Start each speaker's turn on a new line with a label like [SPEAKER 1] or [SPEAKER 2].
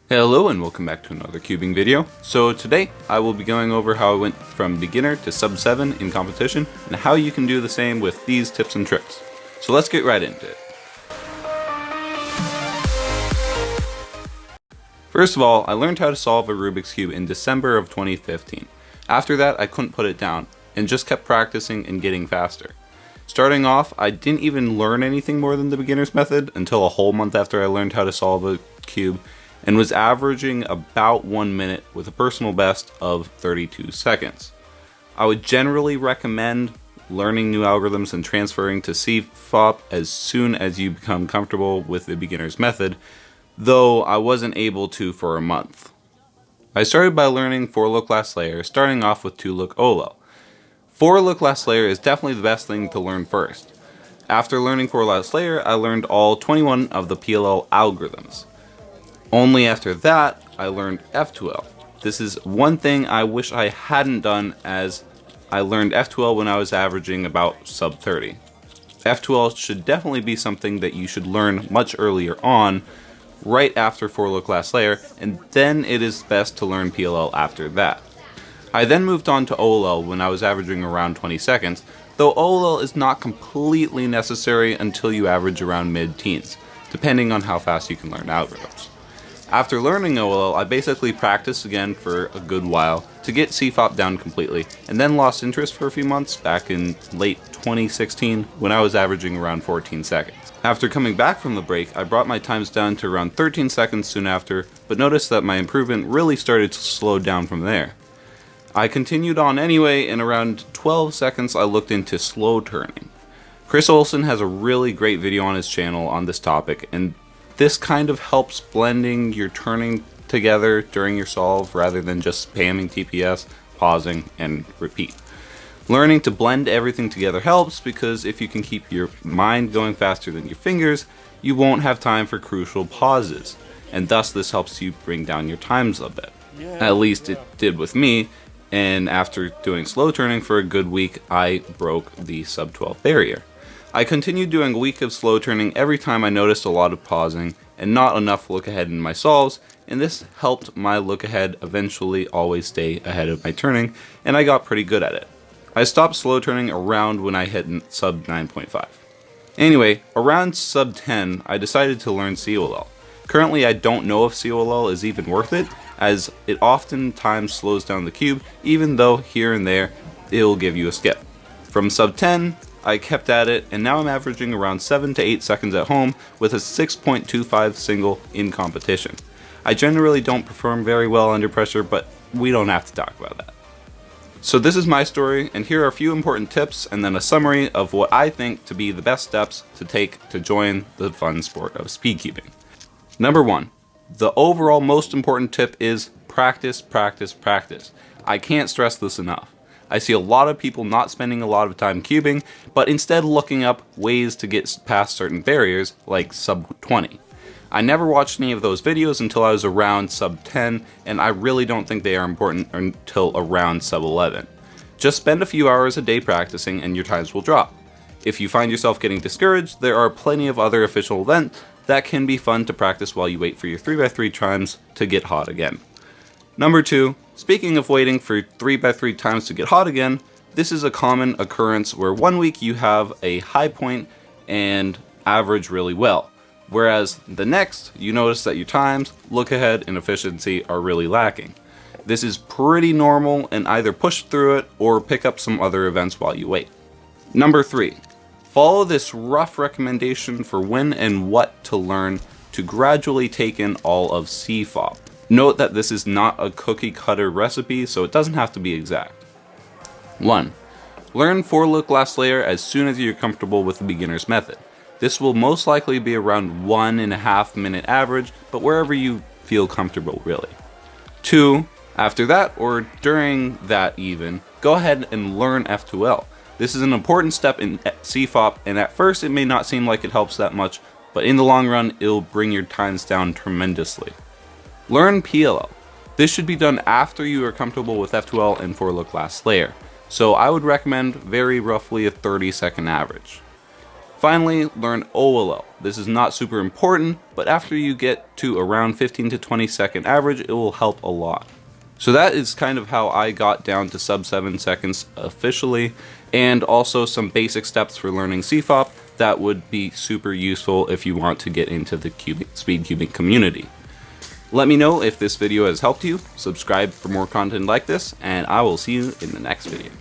[SPEAKER 1] Hello and welcome back to another cubing video. So today I will be going over how I went from beginner to sub-7 in competition and how you can do the same with these tips and tricks. So let's get right into it. First of all, I learned how to solve a Rubik's Cube in December of 2015. After that I couldn't put it down and just kept practicing and getting faster. Starting off, I didn't even learn anything more than the beginner's method until a whole month after I learned how to solve a cube, and was averaging about 1 minute with a personal best of 32 seconds. I would generally recommend learning new algorithms and transferring to CFOP as soon as you become comfortable with the beginner's method, though I wasn't able to for a month. I started by learning 4-look last layer, starting off with 2-look OLL. 4-look last layer is definitely the best thing to learn first. After learning 4 last layer, I learned all 21 of the PLL algorithms. Only after that, I learned F2L. This is one thing I wish I hadn't done, as I learned F2L when I was averaging about sub 30. F2L should definitely be something that you should learn much earlier on, right after 4-look last layer, and then it is best to learn PLL after that. I then moved on to OLL when I was averaging around 20 seconds, though OLL is not completely necessary until you average around mid-teens, depending on how fast you can learn algorithms. After learning OLL, I basically practiced again for a good while to get CFOP down completely, and then lost interest for a few months back in late 2016 when I was averaging around 14 seconds. After coming back from the break, I brought my times down to around 13 seconds soon after, but noticed that my improvement really started to slow down from there. I continued on anyway, and around 12 seconds I looked into slow turning. Chris Olsen has a really great video on his channel on this topic, and this kind of helps blending your turning together during your solve rather than just spamming TPS, pausing, and repeat. Learning to blend everything together helps, because if you can keep your mind going faster than your fingers, you won't have time for crucial pauses, and thus this helps you bring down your times a bit. At least it did with me, and after doing slow turning for a good week, I broke the sub 12 barrier. I continued doing a week of slow turning every time I noticed a lot of pausing and not enough look ahead in my solves, and this helped my look ahead eventually always stay ahead of my turning, and I got pretty good at it. I stopped slow turning around when I hit sub 9.5. Anyway, around sub 10, I decided to learn COLL. Currently I don't know if COLL is even worth it, as it oftentimes slows down the cube, even though here and there it'll give you a skip. From sub 10, I kept at it, and now I'm averaging around 7 to 8 seconds at home with a 6.25 single in competition. I generally don't perform very well under pressure, but we don't have to talk about that. So this is my story, and here are a few important tips and then a summary of what I think to be the best steps to take to join the fun sport of speedkeeping. Number 1. The overall most important tip is practice, practice, practice. I can't stress this enough. I see a lot of people not spending a lot of time cubing, but instead looking up ways to get past certain barriers, like sub 20. I never watched any of those videos until I was around sub 10, and I really don't think they are important until around sub 11. Just spend a few hours a day practicing and your times will drop. If you find yourself getting discouraged, there are plenty of other official events that can be fun to practice while you wait for your 3x3 times to get hot again. Number 2, speaking of waiting for 3x3 times to get hot again, this is a common occurrence where one week you have a high point and average really well, whereas the next you notice that your times, look ahead, and efficiency are really lacking. This is pretty normal, and either push through it or pick up some other events while you wait. Number 3, follow this rough recommendation for when and what to learn to gradually take in all of CFOP. Note that this is not a cookie cutter recipe, so it doesn't have to be exact. 1. Learn 4-look last layer as soon as you're comfortable with the beginner's method. This will most likely be around 1.5 minute average, but wherever you feel comfortable really. 2. After that, or during that even, go ahead and learn F2L. This is an important step in CFOP, and at first it may not seem like it helps that much, but in the long run it'll bring your times down tremendously. Learn PLL. This should be done after you are comfortable with F2L and 4-look last layer, so I would recommend very roughly a 30-second average. Finally, learn OLL. This is not super important, but after you get to around 15 to 20 second average, it will help a lot. So that is kind of how I got down to sub 7 seconds officially, and also some basic steps for learning CFOP that would be super useful if you want to get into the speed cubing community. Let me know if this video has helped you, subscribe for more content like this, and I will see you in the next video.